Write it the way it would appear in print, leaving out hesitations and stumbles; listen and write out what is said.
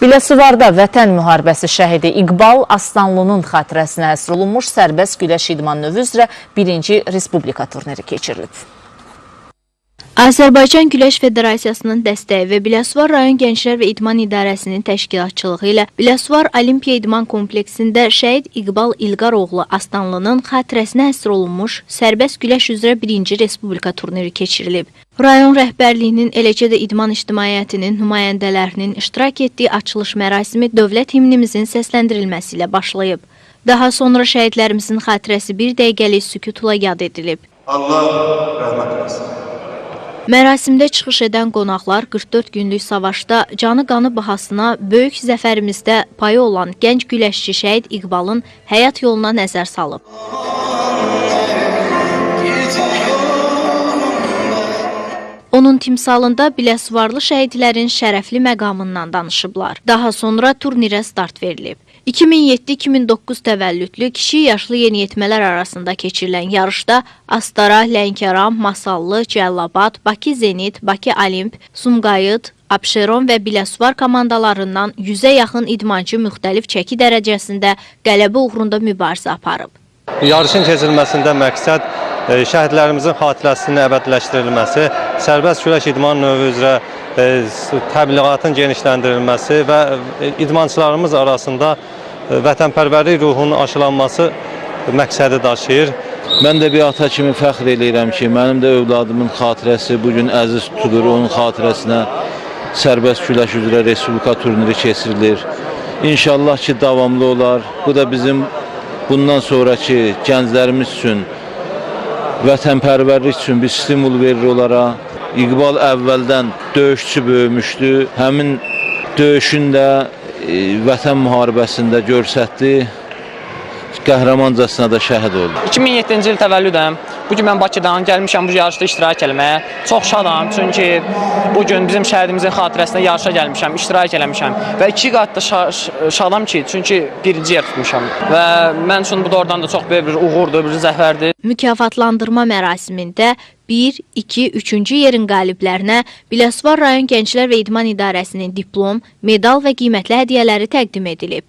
Biləsuvarda Vətən müharibəsi şəhidi İqbal Aslanlının xatirəsinə həsr olunmuş sərbəst güləş idman növü üzrə 1-ci Respublika turniri keçirilib. Azərbaycan Güləş Federasiyasının dəstəyi və Biləsuvar rayon Gənclər və İdman İdarəsinin təşkilatçılığı ilə Biləsuvar Olimpiya İdman kompleksində şəhid İqbal İlqaroğlu Aslanlının xatirəsinə həsr olunmuş sərbəst güləş üzrə 1-ci Respublika turniri keçirilib. Rayon rəhbərliyinin, eləcə də idman ictimaiyyətinin nümayəndələrinin iştirak etdiyi açılış mərasimi dövlət himnimizin səsləndirilməsi ilə başlayıb. Daha sonra şəhidlərimizin xatirəsi bir dəqiqəlik sükutla yad edilib. Allah rəhmət eləsin. Mərasimdə çıxış edən qonaqlar 44 günlük savaşda canı qanı bahasına böyük zəfərimizdə payı olan gənc güləşçi şəhid İqbalın həyat yoluna nəzər salıb. Onun timsalında Biləsuvarlı şəhidlərin şərəfli məqamından danışıblar. Daha sonra turnirə start verilib. 2007-2009 təvəllüdlü kişi yaşlı yeniyetmələr arasında keçirilən yarışda Astara, Lənkəran, Masallı, Cəllabad, Bakı Zenit, Bakı Olimp, Sumqayıt, Abşeron və Biləsuvar komandalarından 100-ə yaxın idmançı müxtəlif çəki dərəcəsində qələbə uğrunda mübarizə aparıb. Yarışın keçirilməsində məqsəd şəhidlərimizin xatirəsinin əbədiləşdirilməsi, sərbəst güləş idman növü üzrə təbliğatın genişləndirilməsi və idmançılarımız arasında vətənpərvərlik ruhunun aşılanması məqsədi daşıyır. Mən də bir ata kimi fəxr eləyirəm ki, mənim də övladımın xatirəsi bugün əziz tutulur, onun xatirəsinə sərbəst güləş üzrə Respublika turniri keçirilir. İnşallah ki, davamlı olar. Bu da bizim bundan sonraki gənclərimiz üçün, vətənpərvərlik üçün bir stimul verir onlara. İqbal əvvəldən döyüşçü böyümüşdü. Həmin döyüşün də vətən müharibəsində görsətdi. Qəhrəmancasına da şəhid oldu. 2007-ci il təvəllüdəm. Bugün mən Bakıdan gəlmişəm bu yarışda iştirak etməyə. Çox şadam, çünki bugün bizim şəhidimizin xatirəsinə yarışa gəlmişəm, iştirak eləmişəm. Və 2 qat da şadam ki, çünki birinci yer tutmuşam. Və mən üçün bu doğrudan da çox böyük bir uğurdur, bir zəfərdir. Mükafatlandırma mərasimində 1, 2, 3-cü yerin qaliblərinə Biləsuvar rayon Gənclər və İdman İdarəsinin diplom, medal və qiymətli hədiyyələri təqdim edilib.